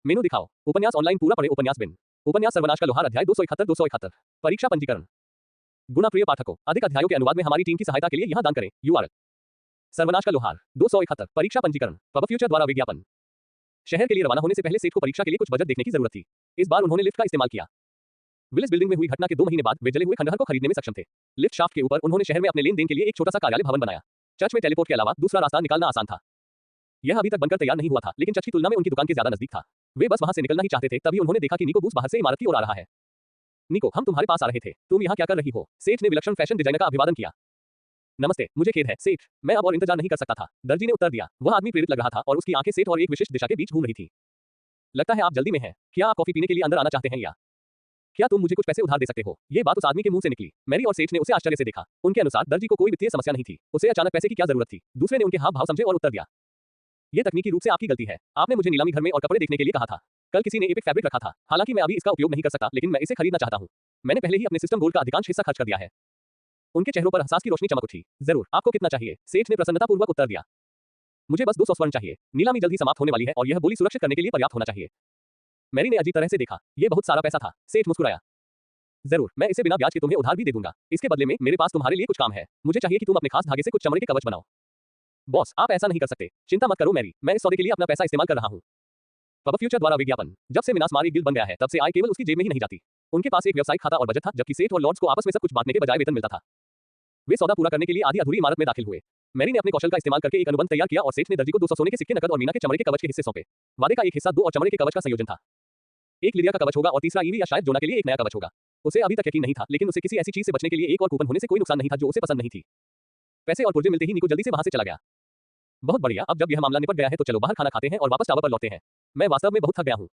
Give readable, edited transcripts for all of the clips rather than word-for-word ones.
मेनू दिखाओ। उपन्यास ऑनलाइन पूरा पढ़े। उपन्यास बिन। उपन्यास सर्वनाश का लोहार अध्याय 271। परीक्षा पंजीकरण। गुना प्रिय पाठकों, अधिक अध्यायों के अनुवाद में हमारी टीम की सहायता के लिए यहाँ दान करें। URL। सर्वनाश का लोहार 271। परीक्षा पंजीकरण। पब फ्यूचर द्वारा विज्ञापन। शहर के लिए रवाना होने से पहले सेठ को परीक्षा के लिए कुछ बजट देखने की जरूरत थी। इस बार उन्होंने लिफ्ट का इस्तेमाल किया। विलिस बिल्डिंग में हुई घटना के 2 महीने बाद वे जले हुए खंडहर को खरीदने में सक्षम थे। लिफ्ट शाफ्ट के ऊपर उन्होंने शहर में अपने लेन देन के लिए एक छोटा सा कार्यालय भवन बनाया। चर्च में टेलीपोर्ट के अलावा दूसरा रास्ता निकालना आसान था। यह अभी तक बनकर तैयार नहीं हुआ था, लेकिन चर्च की तुलना में उनकी दुकान के ज्यादा नजदीक था। वे बस वहां से निकलना ही चाहते थे, तभी उन्होंने देखा कि निको बूस बाहर से इमारत की ओर आ रहा है। निको, हम तुम्हारे पास आ रहे थे। तुम यहाँ क्या कर रही हो? सेठ ने विलक्षण फैशन डिजाइनर का अभिवादन किया। नमस्ते, मुझे खेद है सेठ, मैं अब और इंतजार नहीं कर सकता था। दर्जी ने उत्तर दिया। वह आदमी प्रेरित लग रहा था और उसकी आंखें सेठ और एक विशिष्ट दिशा के बीच घूम रही थी। लगता है आप जल्दी में हैं। क्या आप कॉफी पीने के लिए अंदर आना चाहते हैं या क्या तुम मुझे कुछ पैसे उधार दे सकते हो? ये बात उस आदमी के मुंह से निकली। मैरी और सेठ ने उसे आश्चर्य से देखा। उनके अनुसार दर्जी को कोई वित्तीय समस्या नहीं थी। उसे अचानक पैसे की क्या जरूरत थी? दूसरे ने उनके हाव भाव समझे और उत्तर दिया। ये तकनीकी रूप से आपकी गलती है। आपने मुझे नीलामी घर में और कपड़े देखने के लिए कहा था। कल किसी ने एपिक फैब्रिक रखा था। हालांकि मैं अभी इसका उपयोग नहीं कर सकता, लेकिन मैं इसे खरीदना चाहता हूँ। मैंने पहले ही अपने सिस्टम गोल्ड का अधिकांश हिस्सा खर्च कर दिया है। उनके चेहरों पर हंसास की रोशनी चमक उठी। जरूर, आपको कितना चाहिए? सेठ ने प्रसन्नतापूर्वक उत्तर दिया। मुझे बस 200 स्वर्ण चाहिए। नीलामी जल्द ही समाप्त होने वाली है और यह बोली सुरक्षित करने के लिए पर्याप्त होना चाहिए। मैरी ने अजीब तरह से देखा। यह बहुत सारा पैसा था। सेठ मुस्कुराया। जरूर, मैं इसे बिना ब्याज के तुम्हें उधार भी दे दूंगा। इसके बदले में मेरे पास तुम्हारे लिए कुछ काम है। मुझे चाहिए कि तुम अपने खास धागे से कुछ चमड़े के कवच बनाओ। बॉस, आप ऐसा नहीं कर सकते। चिंता मत करो मैरी, मैं इस सौदे के लिए अपना पैसा इस्तेमाल कर रहा हूँ। पब फ्यूचर द्वारा विज्ञापन। जब से मिनास मार एक गिल्ड बन गया है, तब से आय केवल उसकी जेब में ही नहीं जाती। उनके पास एक व्यावसायिक खाता और बजट था, जबकि सेठ और लॉर्ड्स को आपस में सब कुछ बांटने के बजाय वेतन मिलता था। वे सौदा पूरा करने के लिए आधी अधूरी इमारत में दाखिल हुए। मैरी ने अपने कौशल का इस्तेमाल करके एक अनुबंध तैयार किया और सेठ ने दर्जी को 200 सोने के सिक्के नकद और मीना के चमड़े के कवच के हिस्से सौंपे। वादे का एक हिस्सा 2 और चमड़े के कवच का संयोजन था। एक लिलिया का कवच होगा और तीसरा ईवी या शायद जोना के लिए एक नया कवच होगा। उसे अभी तक यकीन नहीं था, लेकिन उसे किसी ऐसी चीज से बचने के लिए एक और कूपन होने से कोई नुकसान नहीं था जो उसे पसंद नहीं थी। पैसे और पुर्जे मिलते ही निको जल्दी से वहां से चला गया। बहुत बढ़िया, अब जब यह मामला निपट गया है तो चलो बाहर खाना खाते हैं और वापस टावर पर लौटते हैं। मैं वास्तव में बहुत थक गया हूँ।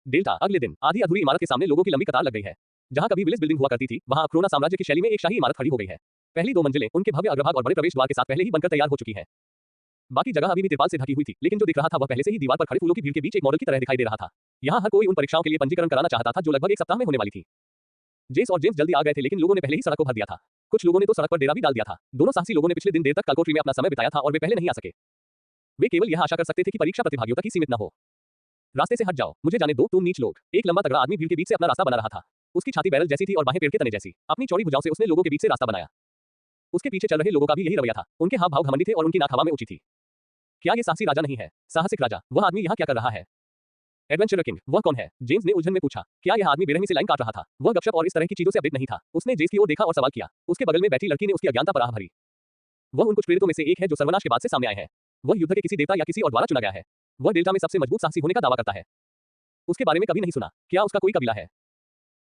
डेल्टा। अगले दिन आधी अधूरी इमारत के सामने लोगों की लंबी कतार लग गई है। जहां कभी विलिस बिल्डिंग हुआ करती थी, वहां अक्रोना साम्राज्य की शैली में एक शाही इमारत खड़ी हो गई है। पहली 2 मंजिलें उनके भव्य अग्रभाग और बड़े प्रवेश द्वार के साथ पहले ही बनकर तैयार हो चुकी है। बाकी जगह अभी भी तिरपाल से ढकी हुई थी, लेकिन जो दिख रहा था वह पहले से ही दीवार पर खड़े फूलों की भीड़ के बीच एक मॉडल की तरह दिखाई दे रहा था। यहाँ हर कोई उन परीक्षाओं के लिए पंजीकरण कराना चाहता था जो लगभग 1 सप्ताह में होने वाली थी। जेस और जेम्स जल्दी आ गए थे, लेकिन लोगों ने पहले ही सड़क को भर दिया था। कुछ लोगों ने तो सड़क पर डेरा भी डाल दिया था। दोनों साहसी लोगों ने पिछले दिन देर तक कलकोटरी में अपना समय बिताया था और वे पहले नहीं आ सके। वे केवल यह आशा कर सकते थे कि परीक्षा प्रतिभागियों तक ही सीमित न हो। रास्ते से हट जाओ, मुझे जाने दो, तुम नीच लोग। एक लंबा तगड़ा आदमी भीड़ के बीच से अपना रास्ता बना रहा था। उसकी छाती बैरल जैसी थी और बाहें पेड़ के तने जैसी। अपनी चौड़ी भुजाओं से उसने लोगों के बीच से रास्ता बनाया। उसके पीछे चल रहे लोगों का भी यही रवैया था। उनके हाव भाव घमंडी थे और उनकी नाक हवा में ऊंची थी। क्या ये साहसी राजा नहीं है? साहसिक राजा। वह आदमी यहाँ क्या कर रहा है? Adventurer king. वह कौन है? जेम्स ने उलझन में पूछा। क्या यह आदमी बेरहमी से लाइन काट रहा था? वह गपशप और इस तरह की चीजों से अपडेट नहीं था। उसने जेस की ओर देखा और सवाल किया। उसके बगल में बैठी लड़की ने उसकी अज्ञानता पर आह भरी। वह उन कुछ प्रेरितों में से एक है जो सर्वनाश के बाद से सामने आए हैं। वह युद्ध के किसी देवता या किसी और द्वारा चुना गया है। वह डेल्टा में सबसे मजबूत साहसी होने का दावा करता है। उसके बारे में कभी नहीं सुना। क्या उसका कोई कबीला है?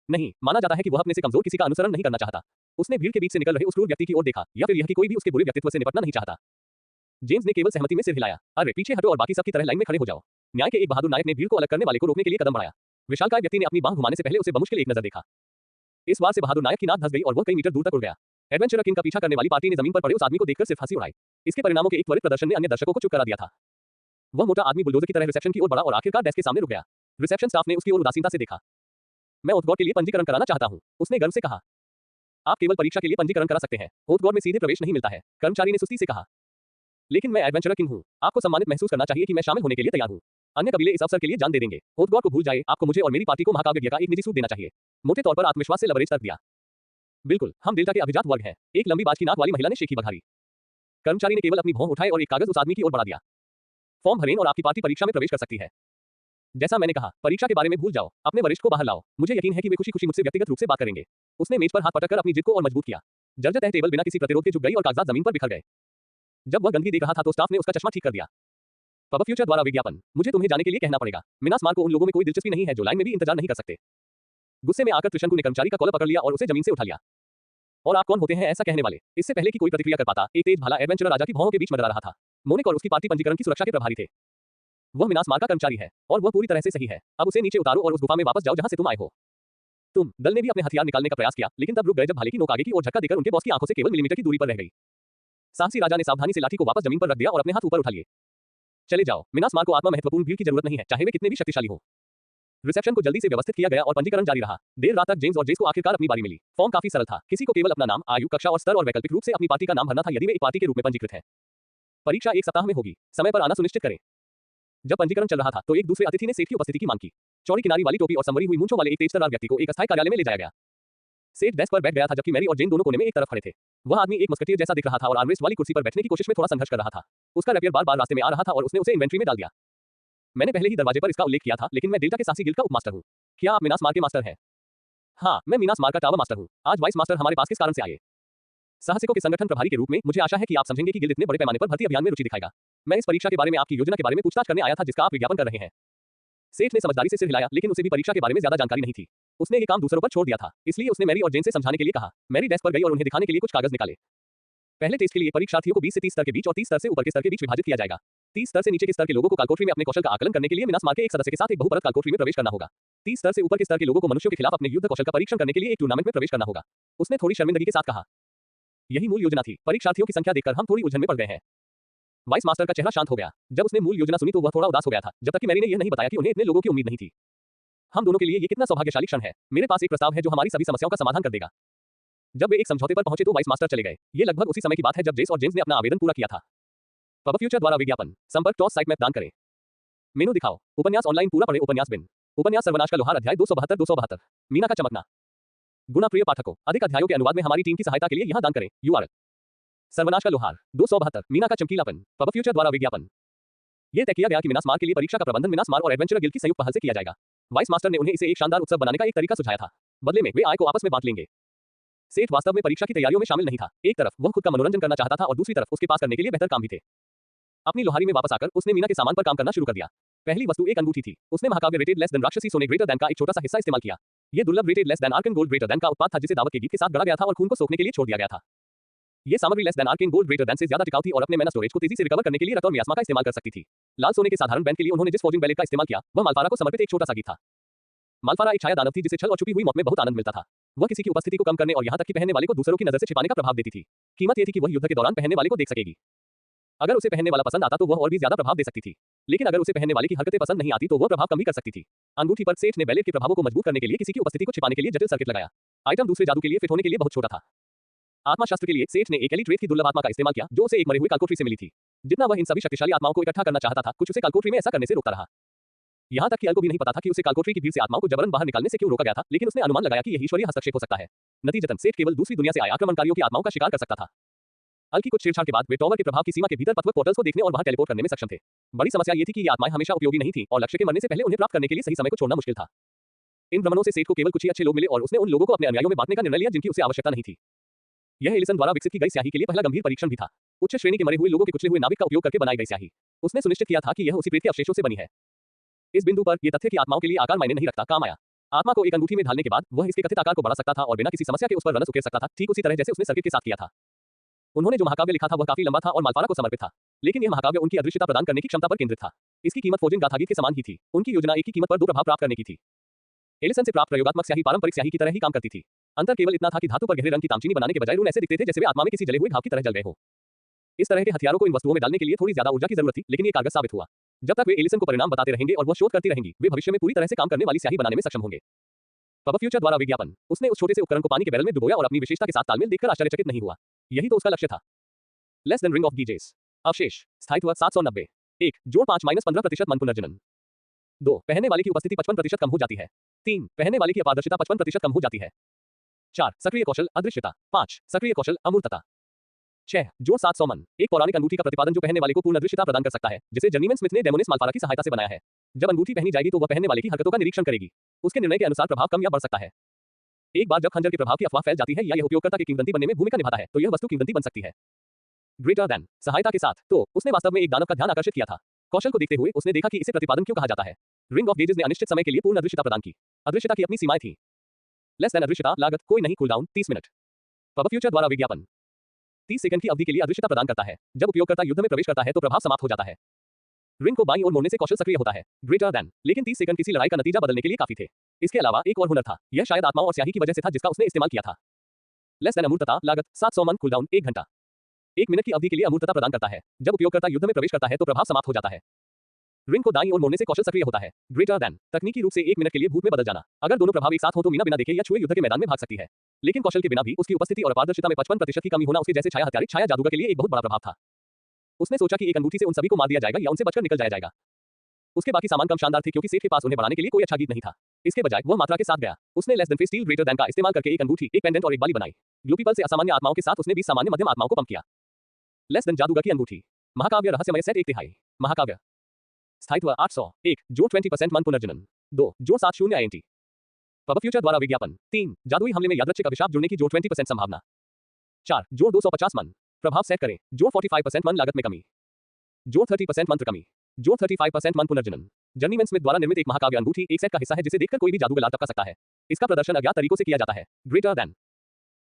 नहीं, माना जाता है कि वह अपने से कमजोर किसी का अनुसरण नहीं करना चाहता। उसने भीड़ के बीच से निकल रहे उस क्रूर व्यक्ति की ओर देखा, या फिर यह कि कोई भी उसके बुरे व्यक्तित्व से निपटना नहीं चाहता। जेम्स ने केवल सहमति में सिर हिलाया। अरे पीछे हटो और बाकी सब की तरह लाइन में खड़े हो जाओ। न्याय के एक बहादुर नायक ने भीड़ को अलग करने वाले को रोकने के लिए कदम बढ़ाया। विशालकाय व्यक्ति ने अपनी बांह घुमाने से पहले उसे बमुश्किल एक नजर देखा। इस बार से बहादुर नायक की नाक धंस गई और वह कई मीटर दूर तक उड़ गया। एडवेंचरर किंग का पीछा करने वाली पार्टी ने जमीन पर पड़े उस आदमी को देखकर सिर्फ हंसी उड़ाई। इसके परिणामों के एक त्वरित प्रदर्शन ने अन्य दर्शकों को चुप करा दिया था। वह मोटा आदमी बुलडोजर की तरह रिसेप्शन की ओर बढ़ा और आखिरकार डेस्क के सामने रुक गया। रिसेप्शन स्टाफ ने उसकी ओर उदासीनता से देखा। मैं ओथगॉड के लिए पंजीकरण कराना चाहता हूँ, उसने गर्व से कहा। आप केवल परीक्षा के लिए पंजीकरण करा सकते हैं। ओथगॉड में सीधे प्रवेश नहीं मिलता है, कर्मचारी ने सुस्ती से कहा। लेकिन मैं एडवेंचरर किंग हूँ। आपको सम्मानित महसूस करना चाहिए कि मैं शामिल होने के लिए तैयार हूँ। अन्य कबीले इस अवसर के लिए जान दे देंगे। ओथगॉड को भूल जाए, आपको मुझे और मेरी पार्टी को महाकाव्य यज्ञ का एक निजी सूट देना चाहिए। मोटे तौर पर आत्मविश्वास से लवरेज तर्क दिया। बिल्कुल, हम डेल्टा के अभिजात वर्ग हैं। एक लंबी बाज की नाक वाली महिला ने शेखी बघारी। कर्मचारी ने केवल अपनी भौं उठाई और एक कागज उस आदमी की ओर बढ़ा दिया। फॉर्म भरें और आपकी पार्टी परीक्षा में प्रवेश कर सकती है। जैसा मैंने कहा, परीक्षा के बारे में भूल जाओ। अपने वरिष्ठ को बाहर लाओ। मुझे यकीन है कि वे खुशी खुशी मुझसे व्यक्तिगत रूप से बात करेंगे। उसने मेज पर हाथ पटक कर अपनी जिद को और मजबूत किया। जर्जर तह टेबल बिना किसी प्रतिरोध के झुक गई और कागजात जमीन पर बिखर गए। जब वह गंदगी देख रहा था तो स्टाफ ने उसका चश्मा ठीक कर दिया। पब फ्यूचर द्वारा विज्ञापन। मुझे तुम्हें जाने के लिए कहना पड़ेगा। मिनास मार को उन लोगों में कोई दिलचस्पी नहीं है जो लाइन में भी इंतजार नहीं कर सकते। गुस्से में आकर त्रिशंकु ने कर्मचारी का कॉलर पकड़ लिया और उसे जमीन से उठा लिया। और आप कौन होते हैं ऐसा कहने वाले? इससे पहले कि कोई प्रतिक्रिया कर पाता, एक तेज भाला एडवेंचरर राजा की भौहों के बीच मंडरा रहा था। मोनिक और उसकी पार्टी पंजीकरण की सुरक्षा के प्रभारी थे। वह मिनास मार का कर्मचारी है और वह पूरी तरह से सही है। अब उसे नीचे उतारो और उस गुफा में वापस जाओ जहां से तुम आए हो। तुम। दल ने भी अपने हथियार निकालने का प्रयास किया, लेकिन तब रुक गए जब भाले की नोक आगे की ओर झटका देकर उनके बॉस की आंखों से केवल मिलीमीटर की दूरी पर रह गई। साहसी राजा ने सावधानी से लाठी को वापस जमीन पर रख दिया और अपने हाथ ऊपर उठा लिए। चले जाओ। मिनास मार को आत्मा महत्वपूर्ण भीड़ की जरूरत नहीं है, चाहे वे कितने भी शक्तिशाली हो। रिसेप्शन को जल्दी से व्यवस्थित किया गया और पंजीकरण जारी रहा। देर रात तक जेम्स और जेस को आखिरकार अपनी बारी मिली। फॉर्म काफी सरल था। किसी को केवल अपना नाम, आयु, कक्षा और स्तर और वैकल्पिक रूप से अपनी पार्टी का नाम भरना था यदि वे एक पार्टी के रूप में पंजीकृत हैं। परीक्षा 1 सप्ताह में होगी। समय पर आना सुनिश्चित करें। जब पंजीकरण चल रहा था तो एक दूसरे अतिथि ने सेठ की उपस्थिति की मांग की। चौड़ी किनारी वाली टोपी और संवरी हुई मूंछों वाले एक तेज तर्रार व्यक्ति को एक अस्थायी कार्यालय में ले जाया गया। सेठ डेस्क पर बैठ गया था जबकि मैरी और जेन दोनों कोने में एक तरफ खड़े थे। वह आदमी एक मस्कटियर जैसा दिख रहा था और आर्मरेस्ट वाली कुर्सी पर बैठने की कोशिश में थोड़ा संघर्ष कर रहा था। उसका रैपियर बार-बार रास्ते में आ रहा था और उसने उसे इन्वेंट्री में डाल दिया। मैंने पहले ही दरवाजे पर इसका उल्लेख किया था, लेकिन मैं डेल्टा के साहसी गिल्ड का उपमास्टर हूँ। क्या आप मीनास मार के मास्टर हैं? हाँ, मैं मीनास मार का टावर मास्टर हूँ। आज वाइस मास्टर हमारे पास किस कारण से आए? साहसिकों के संगठन प्रभारी के रूप में मुझे आशा है कि आप समझेंगे कि गिल्ड इतने बड़े पैमाने पर भर्ती अभियान में रुचि दिखाएगा। मैं इस परीक्षा के बारे में आपकी योजना के बारे में पूछताछ करने आया था जिसका आप विज्ञापन कर रहे हैं। सेठ ने समझदारी से सिर हिलाया, लेकिन उसे भी परीक्षा के बारे में ज्यादा जानकारी नहीं थी। उसने ये काम दूसरों पर छोड़ दिया था, इसलिए उसने मैरी और जेन से समझाने के लिए कहा। मैरी डेस्क पर गई और उन्हें दिखाने के लिए कुछ कागज निकाले। पहले टेस्ट के लिए परीक्षार्थियों को 20 से 30 स्तर के बीच और 30 स्तर से ऊपर के स्तर के बीच विभाजित किया जाएगा। 30 स्तर से नीचे के स्तर के लोगों को कालकोठरी में अपने कौशल का आकलन करने के लिए मीनास मार के एक सदस्य के साथ एक बहुपरत कालकोठरी में प्रवेश करना होगा। 30 स्तर से ऊपर के स्तर के लोगों को मनुष्यों के खिलाफ अपने युद्ध कौशल का परीक्षण करने के लिए एक टूर्नामेंट में प्रवेश करना होगा। उसने थोड़ी शर्मिंदगी के साथ कहा। यही मूल योजना थी। परीक्षार्थियों की संख्या देखकर हम थोड़ी उलझन में पड़ गए हैं। वाइस मास्टर का चेहरा शांत हो गया। जब उसने मूल योजना सुनी तो वह थोड़ा उदास हो गया था, जब तक कि मैरी ने यह नहीं बताया कि उन्हें इतने लोगों की उम्मीद नहीं थी। हम दोनों के लिए ये कितना सौभाग्यशाली क्षण है। मेरे पास एक प्रस्ताव है जो हमारी सभी समस्याओं का समाधान कर देगा। जब वे एक समझौते पर पहुंचे तो वाइस मास्टर चले गए। ये लगभग उसी समय की बात है जब जेस और जेम्स ने अपना आवेदन पूरा किया था। पब फ्यूचर द्वारा विज्ञापन संपर्क टॉस साइट मैप दान करें। मेनू दिखाओ। उपन्यास ऑनलाइन पूरा पढ़े। उपन्यास बिन। उपन्यास सर्वनाश का लोहार अध्याय 272 मीना का चमकना। गुना प्रिय पाठकों, अधिक अध्यायों के अनुवाद में हमारी टीम की सहायता के लिए यहां दान करें। URL सर्वनाश का लोहार 272 मीना का चमकीलापन। पब फ्यूचर द्वारा विज्ञापन। यह तय किया गया कि मीनास मार के लिए परीक्षा का प्रबंधन मीनास मार और एडवेंचर गिल्ड की संयुक्त पहल से किया जाएगा। वाइस मास्टर ने उन्हें इसे एक शानदार उत्सव बनाने का एक तरीका सुझाया था। बदले में वे आय को आपस में बांट लेंगे। सेठ वास्तव में परीक्षा की तैयारियों में शामिल नहीं था। एक तरफ वह खुद का मनोरंजन करना चाहता था और दूसरी तरफ उसके पास करने के लिए बेहतर काम भी थे। अपनी लोहारी में वापस आकर उसने मीना के सामान पर काम करना शुरू कर दिया। पहली वस्तु एक अंगूठी थी। उसने महाकाव्य रेटेड लेस देन राक्षसी सोने ग्रेटर देन का एक छोटा सा हिस्सा इस्तेमाल किया। यह दुर्लभ rated less than Arkan gold greater than का उत्पाद था जिसे दावत के गीत के साथ गढ़ा गया था और खून को सोखने के लिए छोड़ दिया गया था। यह सामग्री less than Arkan gold greater than से ज्यादा टिकाऊ थी और अपने मैना स्टोरेज को तेजी से रिकवर करने के लिए रक्त और मियास्मा का इस्तेमाल कर सकती थी। लाल सोने के साधारण बैंड के लिए उन्होंने जिस फॉर्जिंग बैलेट का इस्तेमाल किया वह मालफारा को समर्पित एक छोटा सा गीत था। मालफारा एक छाया दानव थी जिसे छल और छुपी हुई मौत में बहुत आनंद मिलता था। वह किसी की उपस्थिति को कम करने और यहां तक कि पहनने वाले को दूसरों की नजर से छिपाने का प्रभाव देती थी। कीमत यह थी कि वह युद्ध के दौरान पहनने वाले को देख सकेगी। अगर उसे पहनने वाला पसंद आता तो वह और भी ज्यादा प्रभाव दे सकती थी, लेकिन अगर उसे पहनने वाले की हरकतें पसंद नहीं आती तो वह प्रभाव कम भी कर सकती थी। अंगूठी पर सेठ ने बैलेट के प्रभावों को मजबूत करने के लिए किसी की उपस्थिति को छिपाने के लिए जटिल सर्किट लगाया। आइटम दूसरे जादू के लिए फिट होने के लिए बहुत छोटा था। आत्मा शास्त्र के लिए सेठ ने एक एलिट रेत की दुर्लभ आत्मा का इस्तेमाल किया जो उसे एक मरे हुए कालकोठरी से मिली थी। जितना वह इन सभी शक्तिशाली आत्माओं को इकट्ठा करना चाहता था, कुछ उसे कालकोठरी में ऐसा करने से रोकता रहा। यहां तक कि अल को भी नहीं पता था कि उसे कालकोठरी की भीड़ से आत्माओं को जबरन बाहर निकालने से क्यों रोका गया था, लेकिन उसने अनुमान लगाया कि यह ईश्वरीय हस्तक्षेप हो सकता है। नतीजतन सेठ केवल दूसरी दुनिया से आए आक्रमणकारियों की आत्माओं का शिकार कर सकता था। अल की कुछ छेड़छाड़ के बाद वे टॉवर के प्रभाव की सीमा के भीतर पथवक पोर्टल्स को देखने और वहां टेलीपोर्ट करने में सक्षम थे। बड़ी समस्या ये थी कि ये आत्माएं हमेशा उपयोगी नहीं थीं और लक्ष्य के मरने से पहले उन्हें प्राप्त करने के लिए सही समय को छोड़ना मुश्किल था। इन भ्रमणों से सेठ को केवल कुछ ही अच्छे लोग मिले और उसने उन लोगों को अपने अनुयायियों में बांटने का निर्णय लिया जिनकी उसे आवश्यकता नहीं थी। यह एलिसन द्वारा विकसित की गई स्याही के लिए पहला गंभीर परीक्षण भी था। उच्च श्रेणी के मरे हुए लोगों के कुचले हुए नाविक का उपयोग करके बनाई गई स्याही। उसने सुनिश्चित किया था कि यह उसी प्रेत के अवशेषों से बनी है। इस बिंदु पर यह तथ्य कि आत्माओं के लिए आकार मायने नहीं रखता काम आया। आत्मा को एक अंगूठी में ढालने के बाद वह इसके कथित आकार को बढ़ा सकता था और बिना किसी समस्या के उस पर रनस उकेर सकता था, ठीक उसी तरह जैसे उसने सर्किट के साथ किया था। उन्होंने जो महाकाव्य लिखा था वह काफी लंबा था और मालफारा को समर्पित था, लेकिन यह महाकाव्य उनकी अदृश्यता प्रदान करने की क्षमता पर केंद्रित था। इसकी कीमत फोजिन गाथागीत के समान ही थी। उनकी योजना एक ही कीमत पर दो प्रभाव प्राप्त करने की थी। एलिसन से प्राप्त प्रयोगात्मक स्याही पारंपरिक स्याही की तरह ही काम करती थी। अंतर केवल इतना था कि धातु पर गहरे रंग की तामचीनी बनाने के बजाय रून ऐसे दिखते थे जैसे वे आत्मा में किसी जले हुए घाव की तरह जल गए हो। इस तरह के हथियारों को इन वस्तुओं में डालने के लिए थोड़ी ज्यादा ऊर्जा की जरूरत थी, लेकिन ये कारगर साबित हुआ। जब तक वे एलिसन को परिणाम बताते रहेंगे और वह शोध करती रहेंगी, वे भविष्य में पूरी तरह से काम करने वाली स्याही बनाने में सक्षम होंगे। पब फ्यूचर द्वारा विज्ञापन। उसने उस छोटे से उपकरण को पानी के बैरल में डुबोया और अपनी विशेषता के साथ तालमेल देखकर आश्चर्यचकित नहीं हुआ। यही तो उसका लक्ष्य था। लेस देन रिंग ऑफ गीजेस। अवशेष स्थायित्व 790। 1 जोड़ 5-15% मन पुनर्जनन। 2 पहनने वाले की उपस्थिति 55% कम हो जाती है। 3 पहनने वाले की अपारदर्शिता 55% कम हो जाती है। 4 सक्रिय कौशल अदृश्यता। 5 सक्रिय कौशल अमूर्तता। 6 जोड़ 700 मन। एक पौराणिक अंगूठी का प्रतिपादन जो पहनने वाले को पूर्ण अदृश्यता प्रदान कर सकता है, जिसे जर्नीमैन स्मिथ ने डेमोनिस मालफारा की सहायता से बनाया है। जब अंगूठी पहनी जाएगी तो वह पहनने वाले की हरकतों का निरीक्षण करेगी। उसके निर्णय के अनुसार प्रभाव कम या बढ़ सकता है। एक बार जब खंजर के प्रभाव की अफवाह फैल जाती है या यह उपयोगकर्ता की किंवदंती बनने में भूमिका निभाता है, तो यह वस्तु किंवदंती बन सकती है। ग्रेटर देन सहायता के साथ। तो उसने वास्तव में एक दानव का ध्यान आकर्षित किया था। कौशल को देखते हुए उसने देखा कि इसे प्रतिपादन क्यों कहा जाता है। रिंग ऑफ गेजेस ने अनिश्चित समय के लिए पूर्ण अदृश्यता प्रदान की। अदृश्यता की अपनी सीमाएं थी। लेस देन अदृश्यता लागत कोई नहीं कूलडाउन 30 मिनट। पब फ्यूचर द्वारा विज्ञापन 30 सेकंड की अवधि के लिए अदृश्यता प्रदान करता है। जब उपयोगकर्ता युद्ध में प्रवेश करता है तो प्रभाव समाप्त हो जाता है। रिंग को बाईं ओर मोड़ने से कौशल सक्रिय होता है। ग्रेटर देन, लेकिन 30 सेकंड किसी लड़ाई का नतीजा बदलने के लिए काफी थे। इसके अलावा एक और हुनर था। यह शायद आत्माओं और स्याही की वजह से था जिसका उसने इस्तेमाल किया था। लेस देन अमूर्तता लागत 700 मन कूलडाउन 1 घंटा। 1 मिनट की अवधि के लिए अमूर्तता प्रदान करता है। जब उपयोगकर्ता युद्ध में प्रवेश करता है तो प्रभाव समाप्त हो जाता है। रिंग को दाईं ओर मोड़ने से कौशल सक्रिय होता है। ग्रेटर देन, तकनीकी रूप से 1 मिनट के लिए भूत में बदल जाना। अगर दोनों प्रभाव एक साथ हो तो मीना बिना देखे या छुए युद्ध के मैदान में भाग सकती है, लेकिन कौशल के बिना भी उसकी उपस्थिति और अपारदर्शिता में 55% की कमी होना उसके जैसे छाया हत्यारिक छाया जादूगर के लिए एक बहुत बड़ा प्रभाव था। उसने सोचा कि एक अंगूठी से उन सभी को मार दिया जाएगा या उनसे बचकर निकल जाया जाएगा। उसके बाकी सामान कम शानदार थे क्योंकि सेठ के पास उन्हें बढ़ाने के लिए कोई अच्छा गीत नहीं था। इसके बजाय वह मात्रा के साथ गया। उसने less than steel greater then का इस्तेमाल करके एक अंगूठी, एक पेंडेंट और एक बाली बनाई। ग्लू पीपल से असामान्य आत्माओं के साथ उसने 20 सामान्य मध्यम आत्माओं को पंप किया। लेस देन जादूगर की अंगूठी। महाकाव्य रहस्यमय सेट 1/3। महाकाव्य स्थायित्व 800। 1 जोड़ 20% मन पुनर्जनन। 2 जोड़ 70 INT। पब फ्यूचर द्वारा विज्ञापन। 3 जादुई हमले में यादृच्छिक अभिशाप जुड़ने की जोड़ 20% संभावना। 4 जोड़ 250 मन। प्रभाव सेट करें। जोड़ 45% मन लागत में कमी। जोड़ 30% मंत्र कमी। जोड़ 35% मन पुनर्जनन। जर्नीमैन स्मिथ द्वारा निर्मित एक महाकाव्य अंगूठी एक सेट का हिस्सा है जिसे देखकर कोई भी जादूगर लाभ टपका सकता है। इसका प्रदर्शन अज्ञात तरीकों से किया जाता है। ग्रेटर देन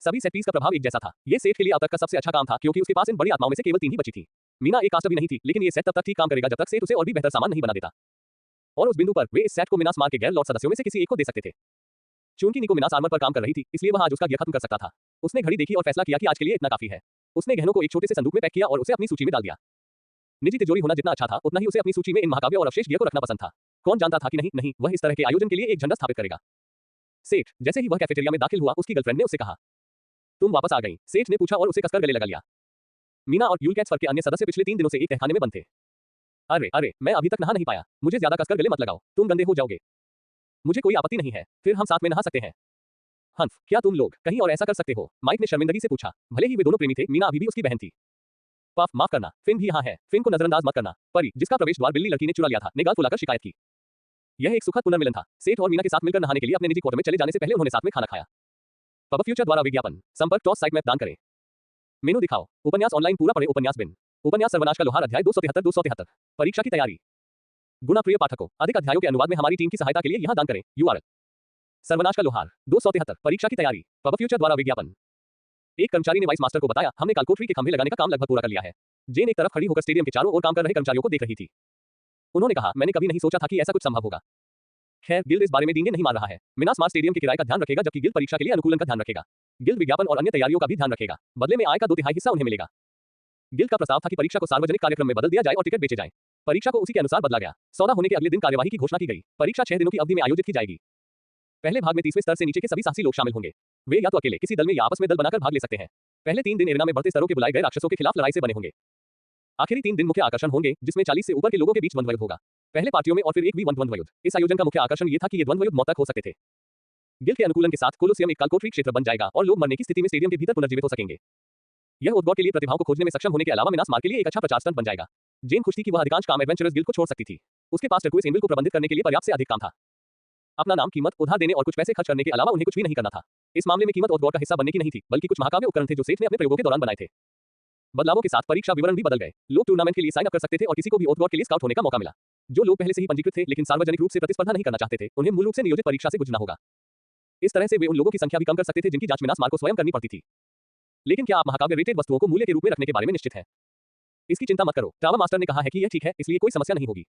सभी सेट पीस का प्रभाव एक जैसा था। ये सेट के लिए अब तक का सबसे अच्छा काम था क्योंकि उसके पास इन बड़ी आत्माओं में से केवल 3 ही बची थी। मीना एक कास्ट भी नहीं थी, लेकिन ये सेट तब तक ठीक काम करेगा जब तक सेट उसे और भी बेहतर सामान नहीं बना देता। और उस बिंदु पर वे इस सेट को मिनास मार के गैर लॉर्ड सदस्यों में से किसी एक को दे सकते थे। चूंकि निको मिनास आर्मर पर काम कर रही थी, इसलिए वह आज उसका गियर खत्म कर सकता था। उसने घड़ी देखी और फैसला किया कि आज के लिए इतना काफी है। उसने गहनों को एक छोटे से संदूक में पैक किया और उसे अपनी सूची में डाल दिया। निजी तिजोरी होना जितना अच्छा था, उतना ही उसे अपनी सूची में इन महाकाव्य और अवशेष गियर को रखना पसंद था। कौन जानता था कि नहीं, वह इस तरह के आयोजन के लिए एक झंडा स्थापित करेगा। सेठ जैसे ही वह कैफेटेरिया में दाखिल हुआ, उसकी गर्लफ्रेंड ने उससे कहा, तुम वापस आ गई? सेठ ने पूछा और उसे कसकर गले लगा लिया। मीना और यूलकैट्स फर के अन्य सदस्य पिछले 3 दिनों से एक तहखाने में बंद थे। अरे, मैं अभी तक नहा नहीं पाया। मुझे ज्यादा कसकर गले मत लगाओ, तुम गंदे हो जाओगे। मुझे कोई आपत्ति नहीं है, फिर हम साथ में नहा सकते हैं। हंफ, क्या तुम लोग कहीं और ऐसा कर सकते हो? माइक ने शर्मिंदगी से पूछा। भले ही वे दोनों प्रेमी थे, मीना अभी भी उसकी बहन थी। पफ, माफ करना, फिन भी यहाँ है। फिन को नजरअंदाज मत करना। परी, जिसका प्रवेश द्वार बिल्ली लड़की ने चुरा लिया था, ने गाल फुलाकर शिकायत की। यह एक सुखद पुनर्मिलन था। सेठ और मीना के साथ मिलकर नहाने के लिए अपने निजी क्वार्टर में चले जाने से पहले उन्होंने साथ में खाना खाया। पब फ्यूचर द्वारा विज्ञापन। संपर्क टॉस साइट मैप दान करें। मेनू दिखाओ। उपन्यास ऑनलाइन पूरा पढ़े। उपन्यास बिन। उपन्यास सर्वनाश का लोहार अध्याय 273। परीक्षा की तैयारी। गुना प्रिय पाठकों, अधिक अध्यायों के अनुवाद में हमारी टीम की सहायता के लिए यहाँ दान करें। URL सर्वनाश का लोहार 273। परीक्षा की तैयारी। पब फ्यूचर द्वारा विज्ञापन। एक कर्मचारी ने वाइस मास्टर को बताया, हमने कालकोठरी के खंभे लगाने का काम लगभग पूरा कर लिया है। जेन एक तरफ खड़ी होकर स्टेडियम के चारों ओर काम कर रहे कर्मचारियों को देख रही थी। उन्होंने कहा, मैंने कभी नहीं सोचा था कि ऐसा कुछ संभव होगा। खैर, गिल्ड इस बारे में डींगे नहीं मार रहा है। मिना स्मार्ट स्टेडियम के किराए का ध्यान रखेगा, जबकि गिल्ड परीक्षा के लिए अनुकूलन का ध्यान रखेगा। गिल्ड विज्ञापन और अन्य तैयारियों का भी ध्यान रखेगा। बदले में आय का 2/3 हिस्सा उन्हें मिलेगा। गिल्ड का प्रस्ताव था कि परीक्षा को सार्वजनिक कार्यक्रम में बदल दिया जाए और टिकट बेचे जाएं। परीक्षा को उसी के अनुसार बदला गया। सौदा होने के अगले दिन कार्यवाही की घोषणा की गई। परीक्षा 6 दिनों की अवधि में आयोजित की जाएगी। पहले भाग में 30वें स्तर से नीचे के सभी साहसी लोग शामिल होंगे। वे या तो अकेले किसी दल में या आपस में दल बनाकर भाग ले सकते हैं। पहले 3 दिन एरेना में बढ़ते स्तरों के बुलाए गए राक्षसों के खिलाफ लड़ाई से बने होंगे। आखिरी 3 दिन मुख्य आकर्षण होंगे, जिसमें 40 से ऊपर के लोगों के बीच द्वंद्व युद्ध होगा। पहले पार्टियों में और फिर एक भी द्वंद्व युद्ध। इस आयोजन का मुख्य आकर्षण ये था कि ये द्वंद्व युद्ध मौत तक हो सकते थे। गिल्ड के अनुकूलन के साथ कोलोसियम एक कालकोठरी क्षेत्र बन जाएगा और लोग मरने की स्थिति में स्टेडियम के भीतर पुनर्जीवित हो सकेंगे। यह उद्गौर के लिए प्रतिभाओं को खोजने में सक्षम होने के अलावा मिनास मार के लिए एक अच्छा प्रचार स्टंट बन जाएगा। जेन खुश थी कि वह अधिकांश काम एडवेंचरस गिल्ड को छोड़ सकती थी। उसके पास टर्कुइस एंविल को प्रबंधित करने के लिए पर्याप्त से अधिक काम था। अपना नाम, कीमत, उधार देने और कुछ पैसे खर्च करने के अलावा उन्हें कुछ भी नहीं करना था। इस मामले में कीमत उद्गौर का हिस्सा बनने की नहीं थी, बल्कि कुछ महाकाव्य उपकरण थे जो सेठ ने अपने प्रयोगों के दौरान बनाए थे। बदलावों के साथ परीक्षा विवरण भी बदल गए। लोग टूर्नामेंट के लिए साइन अप कर सकते थे और किसी को भी उद्गौर के लिए स्काउट होने का मौका मिला। जो लोग पहले से ही पंजीकृत थे लेकिन सार्वजनिक रूप से प्रतिस्पर्धा नहीं करना चाहते थे, उन्हें मूल रूप से नियोजित परीक्षा से गुजरना होगा। इस तरह से वे उन लोगों की संख्या भी कम कर सकते थे जिनकी जांच मिनास मार को स्वयं करनी पड़ती थी। लेकिन क्या आप महाकाव्य रेटेड वस्तुओं को मूल्य के रूप में रखने के बारे में निश्चित हैं? इसकी चिंता मत करो, टावा मास्टर ने कहा है कि यह ठीक है, इसलिए कोई समस्या नहीं होगी।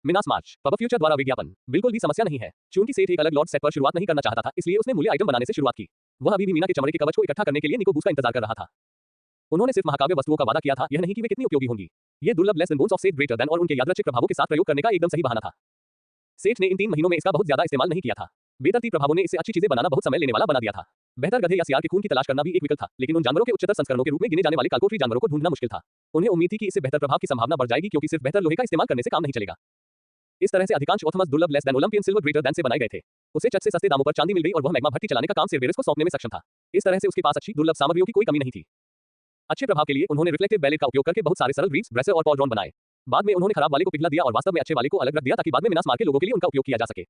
मिनास मार्च। पब फ्यूचर द्वारा विज्ञापन। बिल्कुल भी समस्या नहीं है। चूंकि सेठ एक अलग लॉट सेट पर शुरुआत नहीं करना चाहता था, इसलिए उसने मूल्य आइटम बनाने से शुरुआत की। वह अभी भी मीना के चमड़े के कवच को इकट्ठा करने के लिए निको बूस का इंतजार कर रहा था। उन्होंने सिर्फ महाकाव्य वस्तुओं का वादा किया था, यह नहीं कि वे कितनी उपयोगी होंगी। ये दुर्लभ लेस देन बोन्स ऑफ सेठ ग्रेटर देन और उनके यादृच्छिक प्रभावों के साथ प्रयोग करने का एकदम सही बहाना था। सेठ ने इन 3 महीनों में इसका बहुत ज्यादा इस्तेमाल नहीं किया था। बेतरतीब प्रभावों ने इसे अच्छी चीजें बनाना बहुत समय लेने वाला बना दिया था। बेहतर गधे या सियार के खून की तलाश करना भी एक विकल्प था, लेकिन उन जानवरों के उच्चतर संस्करणों के रूप में गिने जाने वाले कालकोठरी जानवरों को ढूंढना मुश्किल था। उन्हें उम्मीद थी कि इससे बेहतर प्रभाव की संभावना बढ़ जाएगी, क्योंकि सिर्फ बेहतर लोहे का इस्तेमाल करने से काम नहीं चलेगा। इस तरह से अधिकांश ओथमस दुर्लभ less than Olympian silver greater then से बनाए गए थे। उसे चट से सस्ते दामों पर चांदी मिल गई और वह मैग्मा भट्टी चलाने का काम सेर्वेरस को सौंपने में सक्षम था। इस तरह से उसके पास अच्छी दुर्लभ सामग्रियों की कोई कमी नहीं थी। अच्छे प्रभाव के लिए उन्होंने रिफ्लेक्टिव बैलेट का उपयोग करके बहुत सारे सरल ग्रीव्स, ब्रेसर और पॉलड्रॉन बनाए। बाद में उन्होंने खराब वाले को पिघला दिया और वास्तव में अच्छे वाले को अलग रख दिया, ताकि बाद में मिनास मार के लोगों के लिए उनका उपयोग किया जा सके।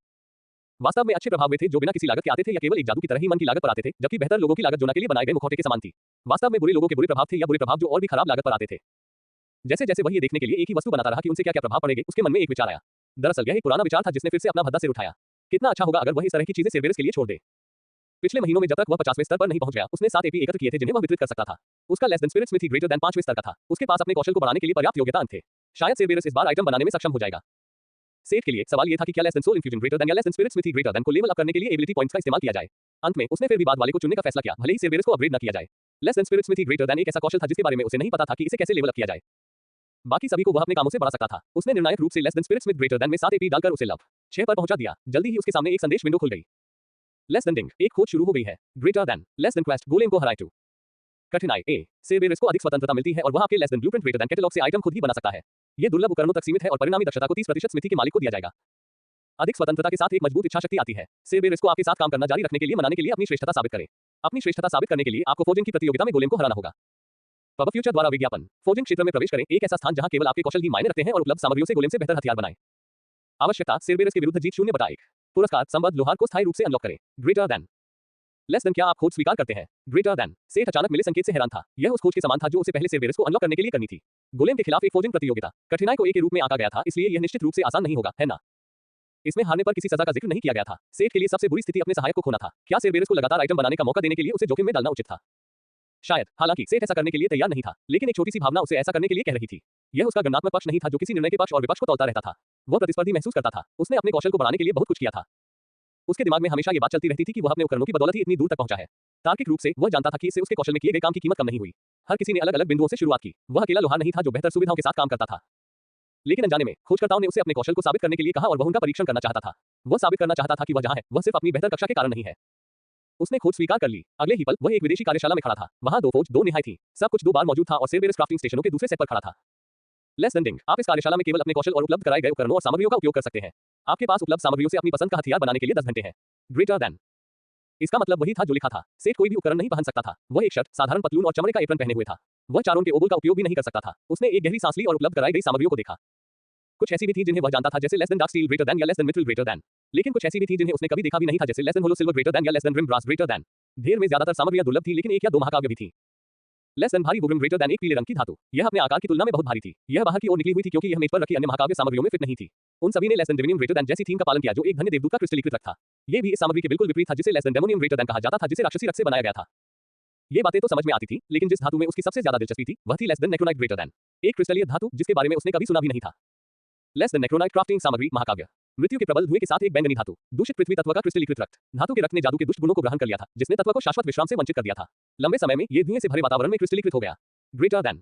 वास्तव में अच्छे प्रभाव वे थे जो बिना किसी लागत के आते थे या केवल एक जादू की तरह ही मन की लागत पर आते थे, जबकि बेहतर लोगों की लागत जोना के लिए बनाए गए मुखौटे के समान थी। वास्तव में बुरे लोगों के बुरे प्रभाव थे या बुरे प्रभाव जो और भी खराब लागत पर आते थे। जैसे जैसे वह ये देखने के लिए एक ही वस्तु बनाता रहा कि उनसे क्या क्या प्रभाव पड़ेंगे, उसके मन में एक विचार आया। दरअसल यह एक पुराना विचार था जिसने फिर से अपना भद्दा सिर उठाया। कितना अच्छा होगा अगर वह इस तरह की चीजें सेर्वेरस के लिए छोड़ दे। पिछले महीनों में जब तक वह 50वें स्तर पर नहीं पहुंच गया, उसने 7 एपी एकत्र किए थे जिन्हें वह वितरित कर सकता था। उसका less than spirit smithy greater than 5वें स्तर का था। उसके पास अपने कौशल को बढ़ाने के लिए पर्याप्त योग्यता थे। शायद सेर्वेरस इस बार आइटम बनाने में सक्षम हो जाएगा। सेठ के लिए सवाल यह था कि क्या less than soul infusion greater than या less than spirit smithy greater than को लेवल अप करने के लिए एबिलिटी पॉइंट्स का इस्तेमाल किया जाए। अंत में उसने फिर भी बाद वाले को चुनने का फैसला किया, भले ही सेर्वेरस को अपग्रेड न किया जाए। Less than spirit smithy greater then एक ऐसा कौशल था जिसके बारे में उसे नहीं पता था कि इसे कैसे लेवल अप किया जाए। बाकी सभी को वह अपने कामों से बढ़ा सकता था। उसने निर्णायक रूप से less than spirit Smith greater than में 7 एपी डालकर उसे लव 6 पर पहुंचा दिया। जल्दी ही उसके सामने एक संदेश विंडो खुल गई। लेस देन डिंग, एक खोज शुरू हो गई है। Greater than, less than quest, golem को हराए टू। कठिनाई ए, सेर्वेरस को अधिक स्वतंत्रता मिलती है और वह आपके less than blueprint greater than catalogue से आइटम खुद ही बना सकता है। ये दुर्लभ उपकरणों तक सीमित है और परिणामी दक्षता को 30% स्मृति के मालिक को दिया जाएगा। अधिक स्वतंत्रता के साथ एक मजबूत इच्छा शक्ति आती है। सेरबेरस को आपके साथ काम करना जारी रखने के लिए मनाने के लिए अपनी श्रेष्ठता साबित करें। अपनी श्रेष्ठता साबित करने के लिए आपको फोर्जिंग की प्रतियोगिता में गोलेम को हराना होगा। पब फ्यूचर द्वारा विज्ञापन। फोर्जिंग क्षेत्र में प्रवेश करें, एक ऐसा स्थान जहां केवल आपके कौशल ही मायने रखते हैं और उपलब्ध सामग्रियों से गोलेम से बेहतर हथियार बनाएं। आवश्यकता, सेरबेरस के विरुद्ध जीत 0/1। पुरस्कार, संबद्ध लोहार को स्थायी रूप से अनलॉक करें। Greater than. Less than. क्या आप खोज स्वीकार करते हैं? Greater than. सेठ अचानक मिले संकेत से हैरान था। यह उस खोज के समान था जो उसे पहले सेरबेरस को अनलॉक करने के लिए करनी थी। गोलेम के खिलाफ एक फोर्जिंग प्रतियोगिता। कठिनाई को ए के रूप में आंका गया था, इसलिए यह निश्चित रूप से आसान नहीं होगा, है ना? इसमें हारने पर किसी सजा का जिक्र नहीं किया गया था। सेठ के लिए सबसे बुरी स्थिति अपने सहायक को खोना था। क्या सेरबेरस को लगातार आइटम बनाने का मौका देने के लिए उसे जोखिम में डालना उचित था? शायद। हालांकि सेठ ऐसा करने के लिए तैयार नहीं था, लेकिन एक छोटी सी भावना उसे ऐसा करने के लिए कह रही थी। यह उसका गणनात्मक पक्ष नहीं था जो किसी निर्णय के पक्ष और विपक्ष को तौलता रहता था। वह प्रतिस्पर्धी महसूस करता था। उसने अपने कौशल को बढ़ाने के लिए बहुत कुछ किया था। उसके दिमाग में हमेशा ये बात चलती रहती थी कि वह अपने उपकरणों की बदौलत ही इतनी दूर तक पहुंचा है। तार्किक रूप से वह जानता था कि इससे उसके कौशल में किए गए काम की कीमत कम नहीं हुई। हर किसी ने अलग अलग बिंदुओं से शुरुआत की। वह अकेला लोहार नहीं था जो बेहतर सुविधाओं के साथ काम करता था। लेकिन अनजाने में खोजकर्ताओं ने उसे अपने कौशल को साबित करने के लिए कहा और वह उनका परीक्षण करना चाहता था। वह साबित करना चाहता था कि वह जहां है वह सिर्फ अपनी बेहतर कक्षा के कारण नहीं है। उसने खोज स्वीकार कर ली। अगले ही पल वह एक विदेशी कार्यशाला में खड़ा था। वहां 2 फौज, 2 निहाय थी। सब कुछ 2 बार मौजूद था और सेरबेरस क्राफ्टिंग स्टेशनों के दूसरे सेट पर खड़ा था। लेस देन डिंग। आप इस कार्यशाला में केवल अपने कौशल और उपलब्ध कराए गए उपकरणों और सामग्रियों का उपयोग कर सकते हैं। आपके पास उपलब्ध सामग्रियों से अपनी पसंद का हथियार बनाने के लिए 10 घंटे हैं। Greater than. इसका मतलब वही था जो लिखा था। सेठ कोई भी उपकरण नहीं पहन सकता था। वह एक शर्ट, साधारण पतलून और चमड़े का एप्रन पहने हुए था। वह चारों के ओबुल का उपयोग भी नहीं कर सकता था। उसने एक गहरी सांस ली और उपलब्ध कराई गई सामग्रियों को देखा। कुछ ऐसी भी थी जिन्हें वह जानता था, जैसे less than dark steel greater than या less than mithril greater than. लेकिन कुछ ऐसी भी थी जिन्हें उसने कभी देखा भी नहीं था, जैसे less than hollow silver greater than या less than rim brass greater than. ढेर में ज्यादातर सामग्रियां दुर्लभ थी, लेकिन 1 या 2 महाकाव्य भी थी। लेस देन भारी बुग्रिम ग्रेटर देन एक पीले रंग की धातु। यह अपने आकार की तुलना में बहुत भारी थी। यह बाहर की ओर निकली हुई थी क्योंकि यह मेज पर रखी अन्य महाकाव्य सामग्रियों में फिट नहीं थी। उन सभी ने लेस देन डिविनियम ग्रेटर देन जैसी थीम का पालन किया, जो एक धन्य देवदूत का क्रिस्टलीकृत रख था। ये भी इस सामग्री के बिल्कुल विपरीत था जिसे लेस देन डेमोनियम ग्रेटर देन कहा जाता था, जिसे राक्षसी रक्त से बनाया गया था। ये बातें तो समझ में आती थी, लेकिन जिस धातु में उसकी सबसे ज्यादा दिलचस्पी थी वह थी लेस देन नेक्रोनाइट ग्रेटर देन, एक क्रिस्टलीय धातु जिसके बारे में उसने कभी सुना भी नहीं था। लेस देन नेक्रोनाइट क्राफ्टिंग सामग्री महाकाव्य। मृत्यु के प्रबल धुएं के साथ एक बैंगनी धातु, दूषित पृथ्वी तत्व का क्रिस्टलीकृत रक्त। धातु के रक्त ने जादू के दुष्ट गुणों को ग्रहण कर लिया था, जिसने तत्व को शाश्वत विश्राम से वंचित कर दिया था। लंबे समय में ये धुएं से भरे वातावरण में क्रिस्टलीकृत हो गया। Greater than.